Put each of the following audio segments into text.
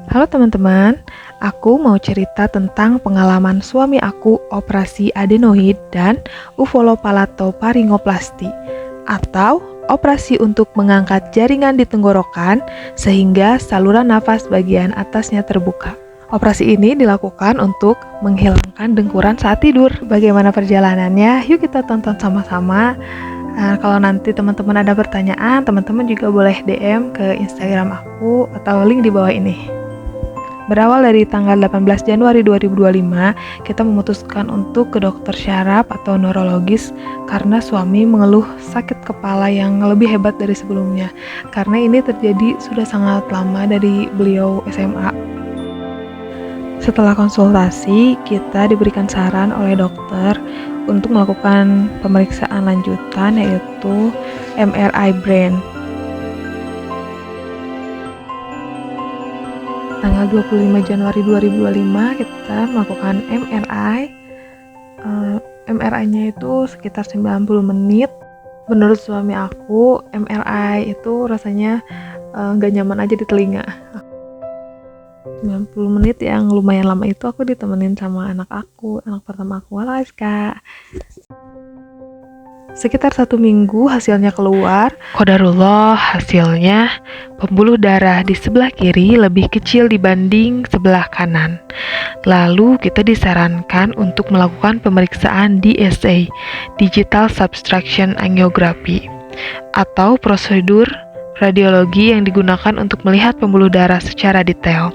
Halo teman-teman, aku mau cerita tentang pengalaman suami aku operasi adenoid dan uvulopalatopharyngoplasty atau operasi untuk mengangkat jaringan di tenggorokan sehingga saluran nafas bagian atasnya terbuka. Operasi ini dilakukan untuk menghilangkan dengkuran saat tidur. Bagaimana perjalanannya? Yuk kita tonton sama-sama. Kalau nanti teman-teman ada pertanyaan, teman-teman juga boleh DM ke Instagram aku atau link di bawah ini. Berawal dari tanggal 18 Januari 2025, kita memutuskan untuk ke dokter syaraf atau neurologis karena suami mengeluh sakit kepala yang lebih hebat dari sebelumnya. Karena ini terjadi sudah sangat lama dari beliau SMA. Setelah konsultasi, kita diberikan saran oleh dokter untuk melakukan pemeriksaan lanjutan yaitu MRI brain. Tanggal 25 Januari 2025 kita melakukan MRI. MRI-nya itu sekitar 90 menit. Menurut suami aku, MRI itu rasanya nggak nyaman aja di telinga. 90 menit yang lumayan lama itu aku ditemenin sama anak pertama aku. Halo Aska. Sekitar 1 minggu hasilnya keluar. Qadarullah, hasilnya pembuluh darah di sebelah kiri lebih kecil dibanding sebelah kanan. Lalu kita disarankan untuk melakukan pemeriksaan DSA, Digital Subtraction Angiography, atau prosedur radiologi yang digunakan untuk melihat pembuluh darah secara detail.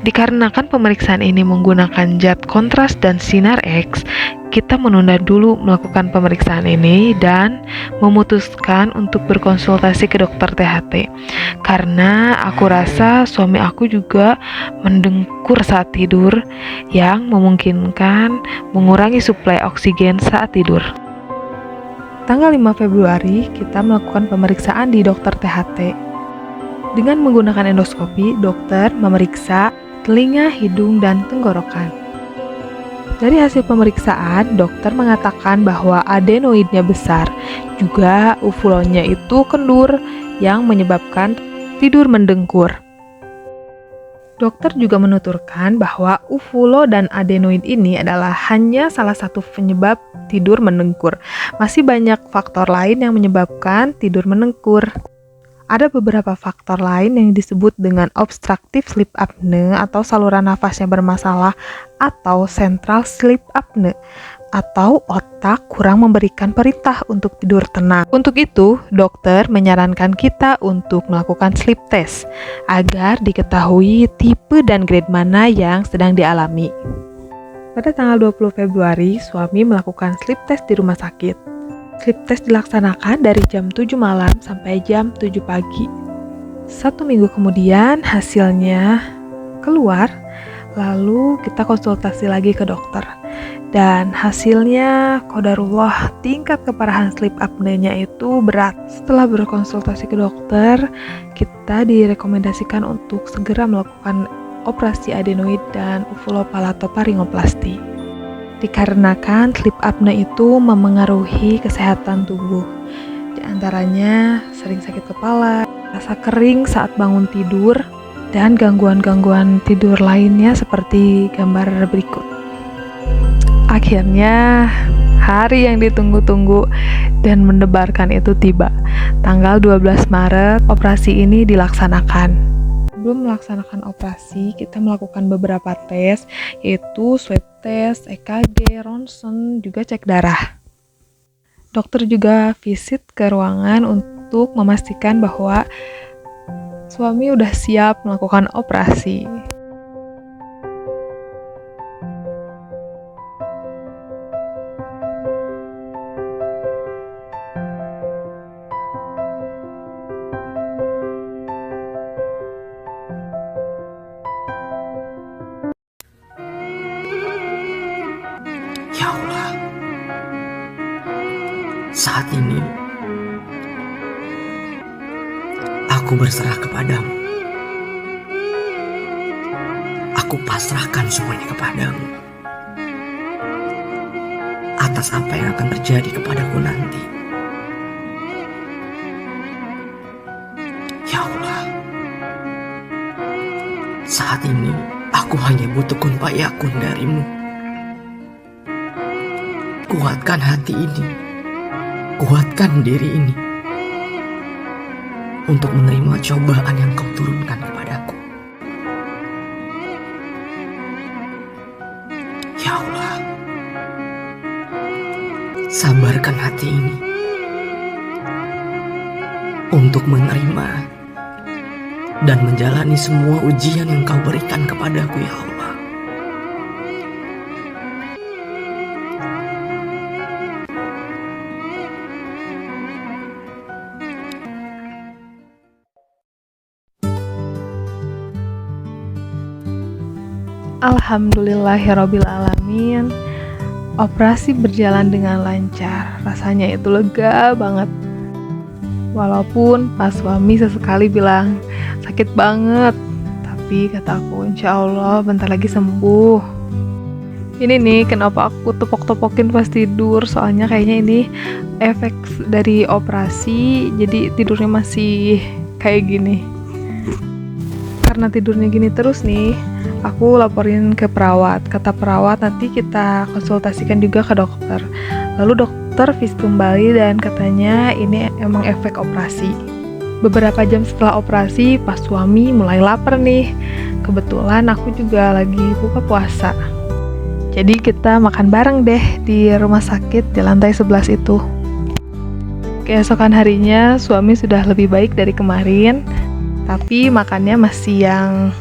Dikarenakan pemeriksaan ini menggunakan zat kontras dan sinar X, kita menunda dulu melakukan pemeriksaan ini dan memutuskan untuk berkonsultasi ke dokter THT. Karena aku rasa suami aku juga mendengkur saat tidur yang memungkinkan mengurangi suplai oksigen saat tidur. Tanggal 5 Februari, kita melakukan pemeriksaan di dokter THT. Dengan menggunakan endoskopi, dokter memeriksa telinga, hidung, dan tenggorokan. Dari hasil pemeriksaan, dokter mengatakan bahwa adenoidnya besar, juga uvulonya itu kendur yang menyebabkan tidur mendengkur. Dokter juga menuturkan bahwa uvulo dan adenoid ini adalah hanya salah satu penyebab tidur mendengkur. Masih banyak faktor lain yang menyebabkan tidur mendengkur. Ada beberapa faktor lain yang disebut dengan obstructive sleep apnea atau saluran nafasnya bermasalah atau central sleep apnea atau otak kurang memberikan perintah untuk tidur tenang. Untuk itu, dokter menyarankan kita untuk melakukan sleep test agar diketahui tipe dan grade mana yang sedang dialami. Pada tanggal 20 Februari, suami melakukan sleep test di rumah sakit. Sleep test dilaksanakan dari jam 7 malam sampai jam 7 pagi. 1 minggu kemudian hasilnya keluar, lalu kita konsultasi lagi ke dokter. Dan hasilnya qadarullah tingkat keparahan sleep apnea-nya itu berat. Setelah berkonsultasi ke dokter, kita direkomendasikan untuk segera melakukan operasi adenoid dan uvulopalatopharyngoplasty. Dikarenakan sleep apnea itu memengaruhi kesehatan tubuh. Di antaranya sering sakit kepala, rasa kering saat bangun tidur, dan gangguan-gangguan tidur lainnya seperti gambar berikut. Akhirnya, hari yang ditunggu-tunggu dan mendebarkan itu tiba. Tanggal 12 Maret, operasi ini dilaksanakan. Sebelum melaksanakan operasi, kita melakukan beberapa tes, yaitu swab test, EKG, ronsen, juga cek darah. Dokter juga visit ke ruangan untuk memastikan bahwa suami udah siap melakukan operasi. Ya Allah, saat ini aku berserah kepadamu. Aku pasrahkan semuanya kepadamu atas apa yang akan terjadi kepadaku nanti. Ya Allah, Saat ini aku hanya butuh kun fayakun darimu. Kuatkan hati ini, kuatkan diri ini untuk menerima cobaan yang kau turunkan kepadaku. Ya Allah, sabarkan hati ini untuk menerima dan menjalani semua ujian yang kau berikan kepadaku, ya Allah. Alhamdulillahirrabbilalamin. Operasi berjalan dengan lancar. Rasanya itu lega banget. Walaupun pas suami sesekali bilang sakit banget, tapi kataku insya Allah bentar lagi sembuh. Ini nih kenapa aku tepok-tepokin pas tidur, soalnya kayaknya ini efek dari operasi, jadi tidurnya masih kayak gini. Karena tidurnya gini terus nih, aku laporin ke perawat. Kata perawat nanti kita konsultasikan juga ke dokter. Lalu dokter vis kembali dan katanya ini emang efek operasi. Beberapa jam setelah operasi, pas suami mulai lapar nih. Kebetulan aku juga lagi buka puasa. Jadi kita makan bareng deh di rumah sakit di lantai 11 itu. Keesokan harinya suami sudah lebih baik dari kemarin, tapi makannya masih yang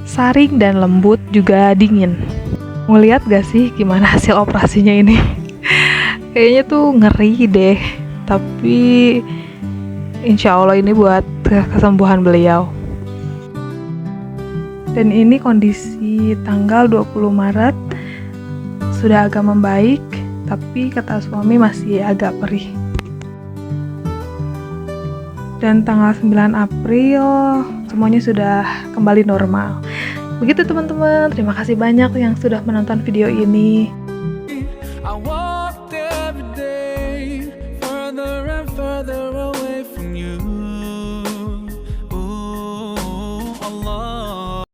saring dan lembut juga dingin. Mau lihat gak sih gimana hasil operasinya ini? Kayaknya tuh ngeri deh, tapi insya Allah ini buat kesembuhan beliau. Dan ini kondisi tanggal 20 Maret sudah agak membaik, tapi kata suami masih agak perih. Dan tanggal 9 April semuanya sudah kembali normal. Begitu teman-teman, terima kasih banyak yang sudah menonton video ini.